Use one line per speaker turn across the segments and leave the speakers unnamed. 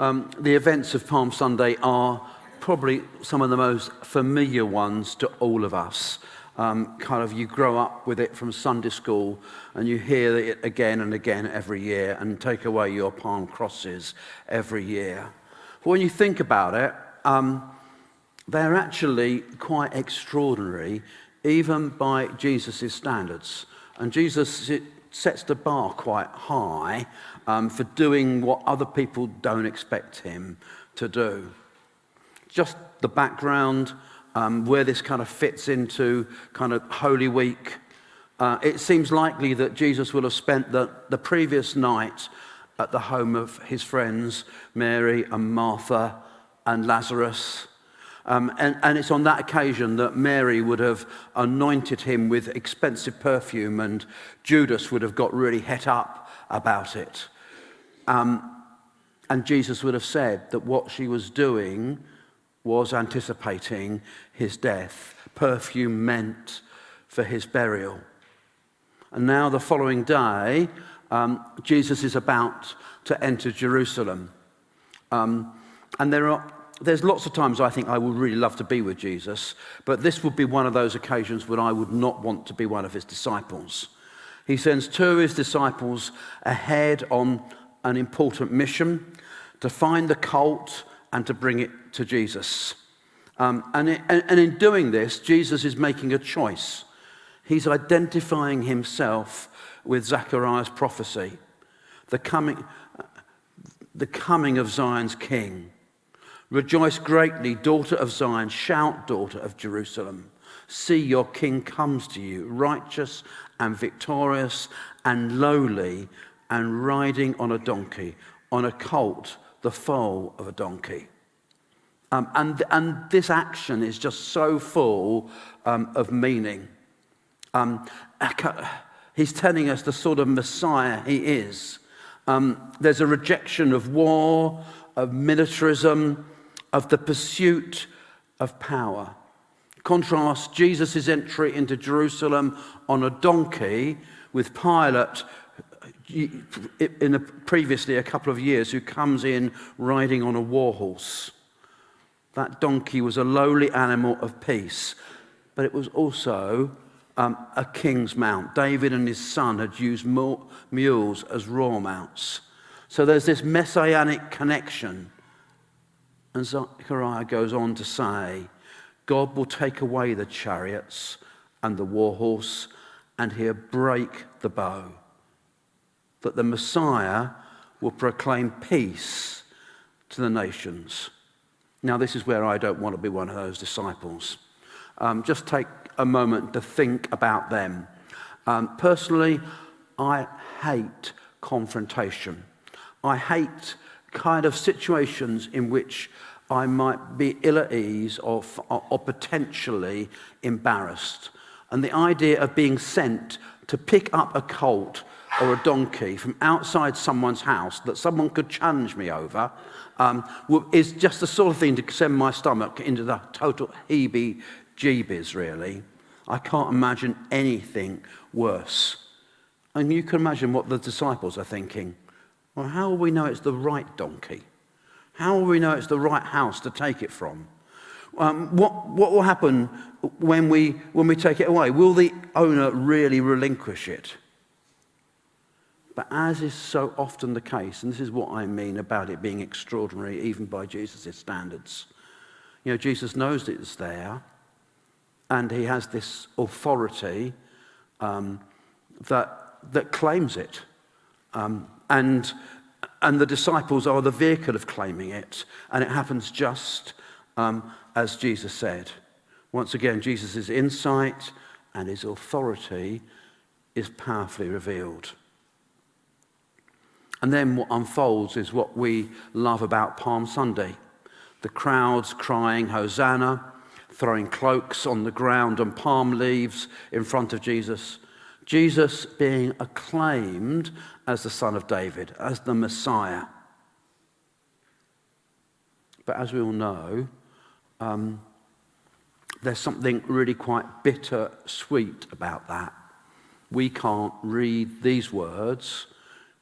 The events of Palm Sunday are probably some of the most familiar ones to all of us. You grow up with it from Sunday school and you hear it again and again every year and take away your palm crosses every year. But when you think about it, they're actually quite extraordinary, even by Jesus' standards. And Jesus sets the bar quite high for doing what other people don't expect him to do. Just the background, where this kind of fits into kind of Holy Week. It seems likely that Jesus will have spent the previous night at the home of his friends, Mary and Martha and Lazarus. And it's on that occasion that Mary would have anointed him with expensive perfume and Judas would have got really het up about it. And Jesus would have said that what she was doing was anticipating his death. Perfume meant for his burial. And now the following day, Jesus is about to enter Jerusalem. And there's lots of times I think I would really love to be with Jesus, but this would be one of those occasions when I would not want to be one of his disciples. He sends two of his disciples ahead on an important mission to find the colt and to bring it to Jesus. And in doing this, Jesus is making a choice. He's identifying himself with Zechariah's prophecy, the coming of Zion's king. Rejoice greatly, daughter of Zion. Shout, daughter of Jerusalem. See, your king comes to you, righteous and victorious and lowly, and riding on a donkey, on a colt, the foal of a donkey. And this action is just so full of meaning. He's telling us the sort of Messiah he is. There's a rejection of war, of militarism, of the pursuit of power. Contrast Jesus' entry into Jerusalem on a donkey with Pilate previously a couple of years, who comes in riding on a war horse. That donkey was a lowly animal of peace, but it was also a king's mount. David and his son had used mules as raw mounts. So there's this messianic connection. And Zechariah goes on to say, God will take away the chariots and the war horse, and he'll break the bow. That the Messiah will proclaim peace to the nations. Now, this is where I don't want to be one of those disciples. Just take a moment to think about them. Personally, I hate confrontation. I hate kind of situations in which I might be ill at ease or potentially embarrassed. And the idea of being sent to pick up a colt or a donkey from outside someone's house that someone could challenge me over is just the sort of thing to send my stomach into the total heebie-jeebies, really. I can't imagine anything worse. And you can imagine what the disciples are thinking. Well, how will we know it's the right donkey? How will we know it's the right house to take it from? What will happen when we take it away? Will the owner really relinquish it? But as is so often the case, and this is what I mean about it being extraordinary even by Jesus' standards, Jesus knows it's there, and he has this authority that claims it. And the disciples are the vehicle of claiming it. And it happens just as Jesus said. Once again, Jesus' insight and his authority is powerfully revealed. And then what unfolds is what we love about Palm Sunday. The crowds crying, Hosanna, throwing cloaks on the ground and palm leaves in front of Jesus. Jesus being acclaimed as the Son of David, as the Messiah. But as we all know, there's something really quite bittersweet about that. We can't read these words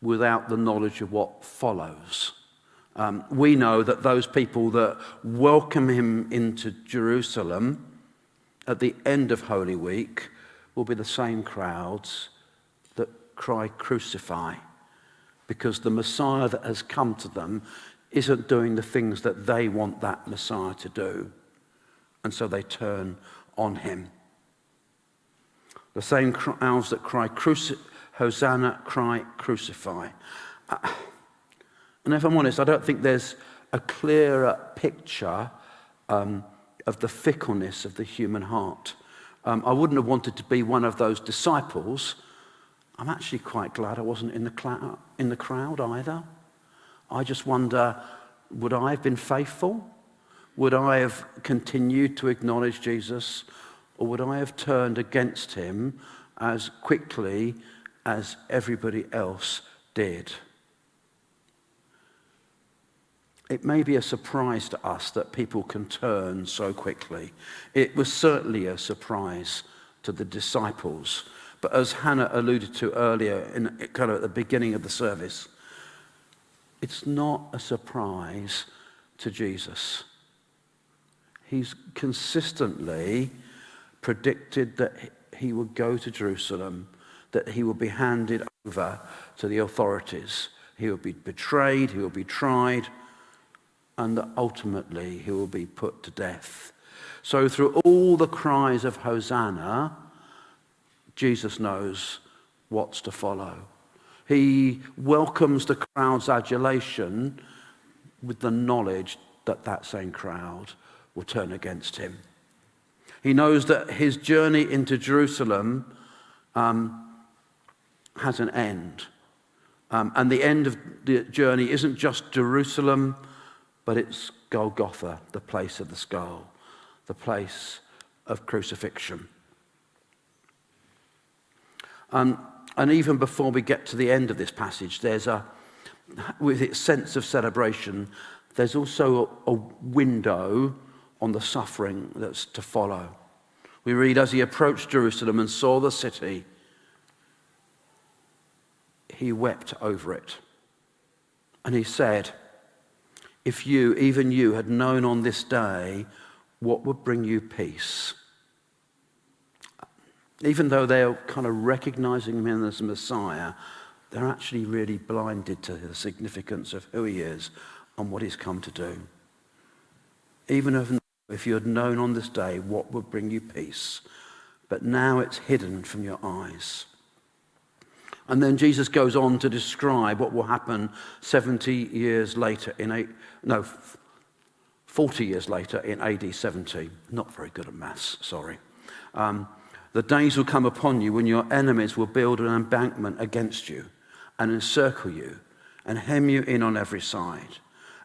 without the knowledge of what follows. We know that those people that welcome him into Jerusalem at the end of Holy Week will be the same crowds that cry, "Crucify," because the Messiah that has come to them isn't doing the things that they want that Messiah to do. And so they turn on him. The same crowds that cry, "Hosanna," cry, "Crucify." And if I'm honest, I don't think there's a clearer picture of the fickleness of the human heart. I wouldn't have wanted to be one of those disciples. I'm actually quite glad I wasn't in the crowd either. I just wonder, would I have been faithful? Would I have continued to acknowledge Jesus? Or would I have turned against him as quickly as everybody else did? It may be a surprise to us that people can turn so quickly. It was certainly a surprise to the disciples. But as Hannah alluded to earlier, kind of at the beginning of the service, it's not a surprise to Jesus. He's consistently predicted that he would go to Jerusalem, that he would be handed over to the authorities. He would be betrayed, he would be tried, and that ultimately he will be put to death. So through all the cries of Hosanna, Jesus knows what's to follow. He welcomes the crowd's adulation with the knowledge that that same crowd will turn against him. He knows that his journey into Jerusalem has an end. And the end of the journey isn't just Jerusalem, but it's Golgotha, the place of the skull, the place of crucifixion. And even before we get to the end of this passage, with its sense of celebration, there's also a window on the suffering that's to follow. We read, as he approached Jerusalem and saw the city, he wept over it. And he said, if you, even you, had known on this day what would bring you peace. Even though they're kind of recognizing him as Messiah, they're actually really blinded to the significance of who he is and what he's come to do. Even if you had known on this day what would bring you peace, but now it's hidden from your eyes. And then Jesus goes on to describe what will happen 40 years later in AD 70. Not very good at maths, sorry. The days will come upon you when your enemies will build an embankment against you and encircle you and hem you in on every side.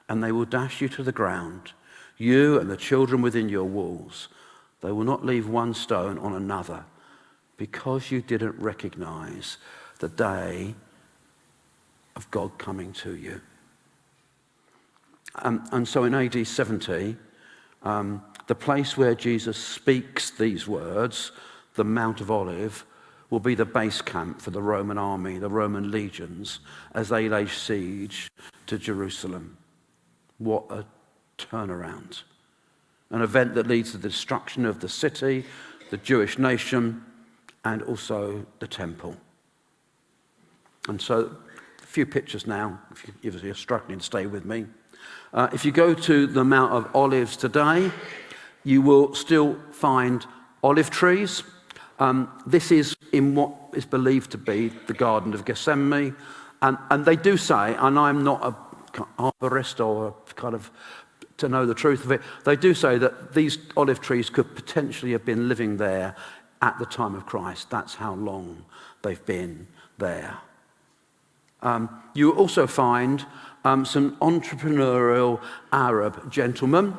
And they will dash you to the ground, you and the children within your walls. They will not leave one stone on another because you didn't recognize the day of God coming to you. And so in AD 70, the place where Jesus speaks these words, the Mount of Olives, will be the base camp for the Roman army, the Roman legions, as they lay siege to Jerusalem. What a turnaround. An event that leads to the destruction of the city, the Jewish nation, and also the temple. And so, a few pictures now, if you're struggling to stay with me. If you go to the Mount of Olives today, you will still find olive trees. This is in what is believed to be the Garden of Gethsemane. And they do say, and I'm not an arborist or kind of to know the truth of it, they do say that these olive trees could potentially have been living there at the time of Christ. That's how long they've been there. You also find some entrepreneurial Arab gentlemen,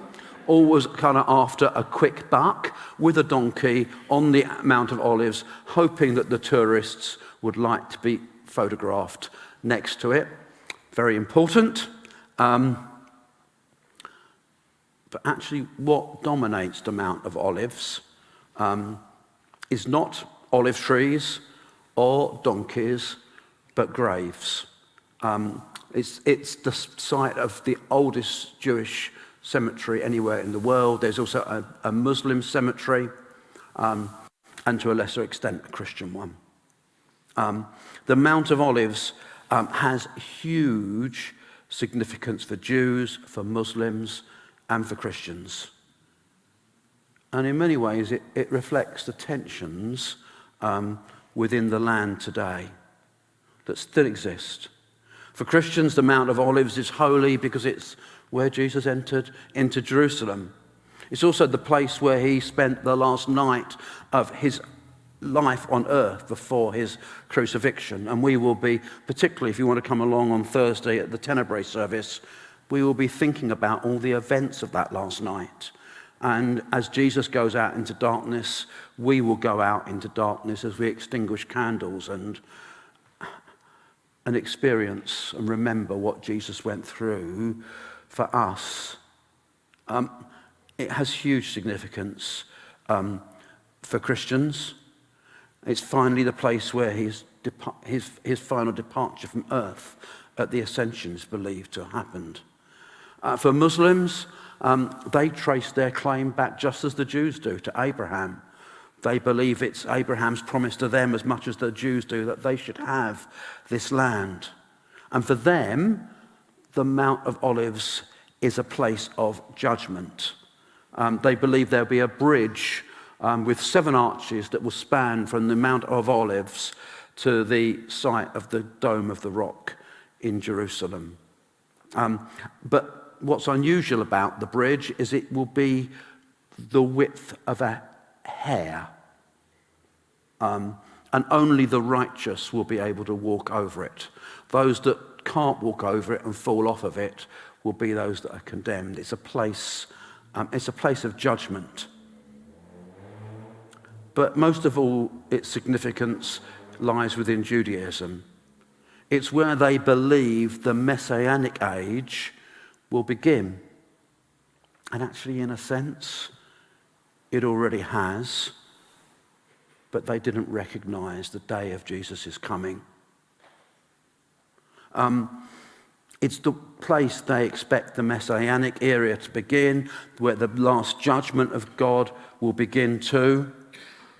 always kind of after a quick buck, with a donkey on the Mount of Olives, hoping that the tourists would like to be photographed next to it. Very important. But actually, what dominates the Mount of Olives is not olive trees or donkeys, but graves. It's the site of the oldest Jewish cemetery anywhere in the world. There's also a Muslim cemetery, and to a lesser extent, a Christian one. The Mount of Olives has huge significance for Jews, for Muslims, and for Christians. And in many ways, it reflects the tensions within the land today that still exist. For Christians, the Mount of Olives is holy because it's where Jesus entered into Jerusalem. It's also the place where he spent the last night of his life on earth before his crucifixion. And we will be, particularly if you want to come along on Thursday at the Tenebrae service, we will be thinking about all the events of that last night. And as Jesus goes out into darkness, we will go out into darkness as we extinguish candles and experience and remember what Jesus went through for us. It has huge significance for Christians. It's finally the place where his final departure from earth at the ascension is believed to have happened. For Muslims, they trace their claim back just as the Jews do to Abraham. They believe it's Abraham's promise to them as much as the Jews do that they should have this land. And for them, the Mount of Olives is a place of judgment. They believe there'll be a bridge with 7 arches that will span from the Mount of Olives to the site of the Dome of the Rock in Jerusalem. But what's unusual about the bridge is it will be the width of a hair. And only the righteous will be able to walk over it. Those that can't walk over it and fall off of it will be those that are condemned. It's a place of judgment. But most of all, its significance lies within Judaism. It's where they believe the Messianic age will begin. And actually, in a sense, it already has. But they didn't recognize the day of Jesus' coming. It's the place they expect the Messianic era to begin, where the last judgment of God will begin too.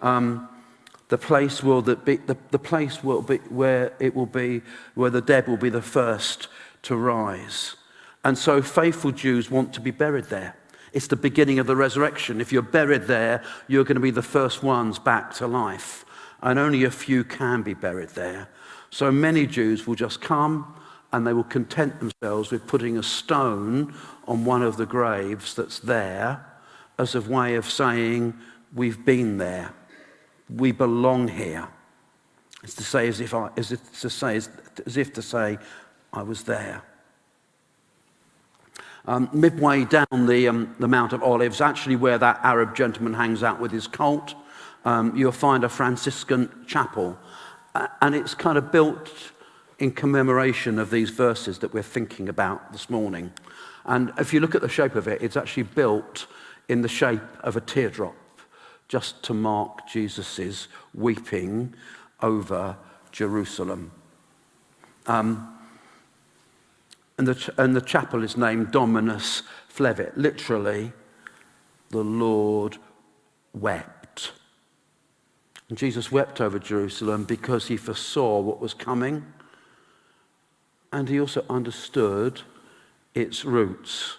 The place will be where the dead will be the first to rise. And so faithful Jews want to be buried there. It's the beginning of the resurrection. If you're buried there, you're going to be the first ones back to life. And only a few can be buried there. So many Jews will just come and they will content themselves with putting a stone on one of the graves that's there as a way of saying, we've been there. We belong here. It's to say as if to say, I was there. Midway down the Mount of Olives, actually where that Arab gentleman hangs out with his cult, you'll find a Franciscan chapel. And it's kind of built in commemoration of these verses that we're thinking about this morning. And if you look at the shape of it, it's actually built in the shape of a teardrop, just to mark Jesus' weeping over Jerusalem. And the chapel is named Dominus Flevit, literally, the Lord wept. And Jesus wept over Jerusalem because he foresaw what was coming, and he also understood its roots,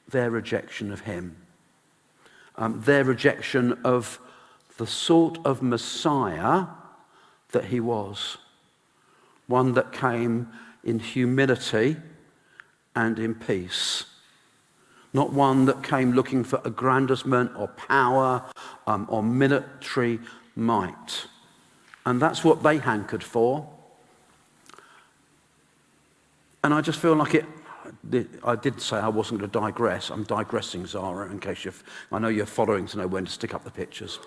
their rejection of him, their rejection of the sort of Messiah that he was, one that came in humility and in peace. Not one that came looking for aggrandizement or power or military might. And that's what they hankered for. And I just feel like I did say I wasn't going to digress. I'm digressing, Zara, in case I know you're following to know when to stick up the pictures.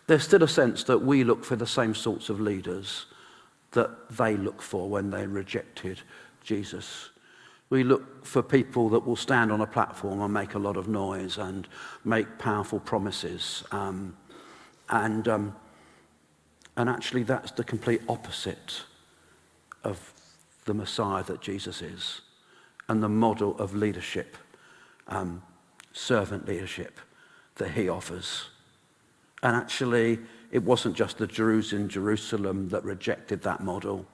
There's still a sense that we look for the same sorts of leaders that they look for when they rejected Jesus. We look for people that will stand on a platform and make a lot of noise and make powerful promises. And actually, that's the complete opposite of the Messiah that Jesus is, and the model of leadership, servant leadership that he offers. And actually, it wasn't just the Jews in Jerusalem that rejected that model.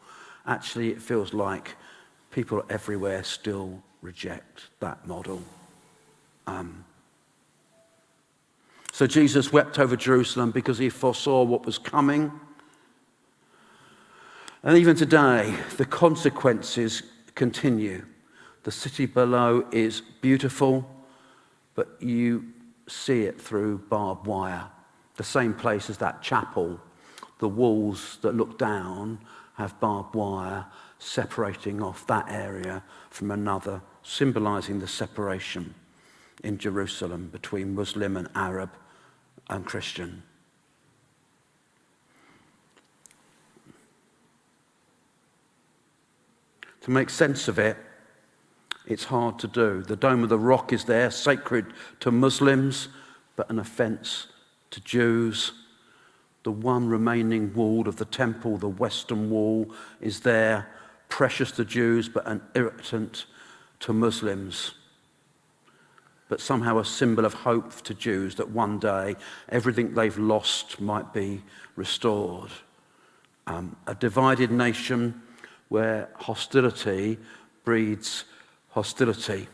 Actually, it feels like people everywhere still reject that model. So Jesus wept over Jerusalem because he foresaw what was coming. And even today, the consequences continue. The city below is beautiful, but you see it through barbed wire. The same place as that chapel, the walls that look down have barbed wire separating off that area from another, symbolizing the separation in Jerusalem between Muslim and Arab and Christian. To make sense of it, it's hard to do. The Dome of the Rock is there, sacred to Muslims, but an offense to Jews. The one remaining wall of the temple, the Western Wall, is there, precious to Jews, but an irritant to Muslims. But somehow a symbol of hope to Jews that one day everything they've lost might be restored. A divided nation where hostility breeds hostility.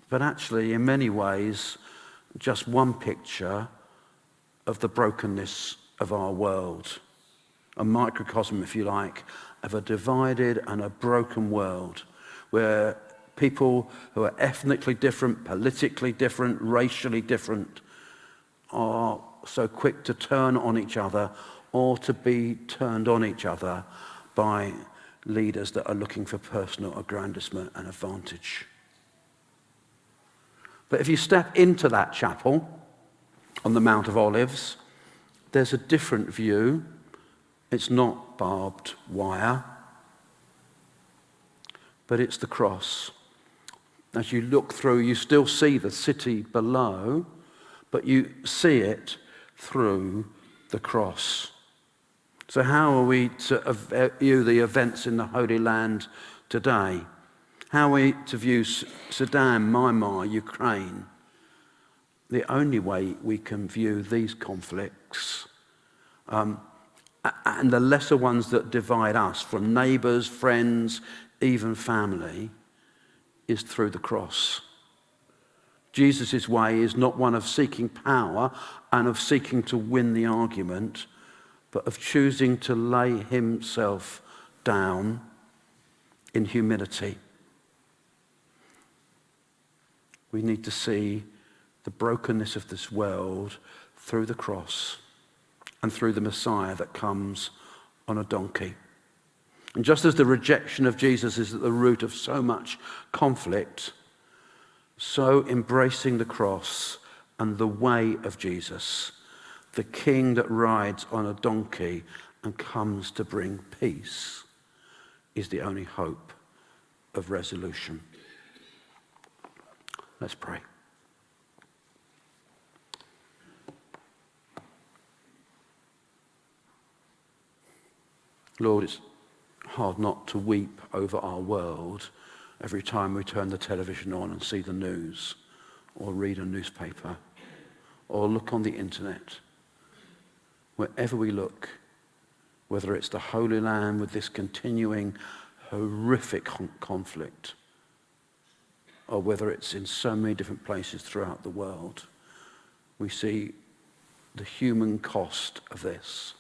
But actually, in many ways, just one picture of the brokenness of our world. A microcosm, if you like, of a divided and a broken world where people who are ethnically different, politically different, racially different are so quick to turn on each other or to be turned on each other by leaders that are looking for personal aggrandizement and advantage. But if you step into that chapel on the Mount of Olives, there's a different view. It's not barbed wire, but it's the cross. As you look through, you still see the city below, but you see it through the cross. So how are we to view the events in the Holy Land today? How are we to view Sudan, Myanmar, Ukraine? The only way we can view these conflicts, and the lesser ones that divide us from neighbours, friends, even family, is through the cross. Jesus' way is not one of seeking power and of seeking to win the argument, but of choosing to lay himself down in humility. We need to see the brokenness of this world through the cross and through the Messiah that comes on a donkey. And just as the rejection of Jesus is at the root of so much conflict, so embracing the cross and the way of Jesus, the king that rides on a donkey and comes to bring peace, is the only hope of resolution. Let's pray. Lord, it's hard not to weep over our world every time we turn the television on and see the news, or read a newspaper, or look on the internet. Wherever we look, whether it's the Holy Land with this continuing horrific conflict, or whether it's in so many different places throughout the world, we see the human cost of this.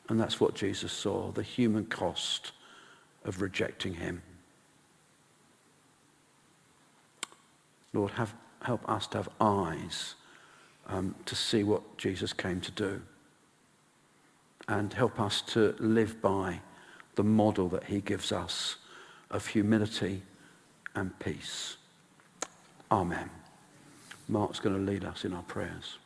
And that's what Jesus saw, the human cost of rejecting him. Lord, help us to have eyes to see what Jesus came to do. And help us to live by the model that he gives us of humility and peace. Amen. Mark's going to lead us in our prayers.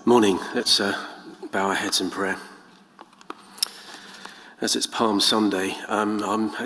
Morning. Let's bow our heads in prayer. As it's Palm Sunday, I'm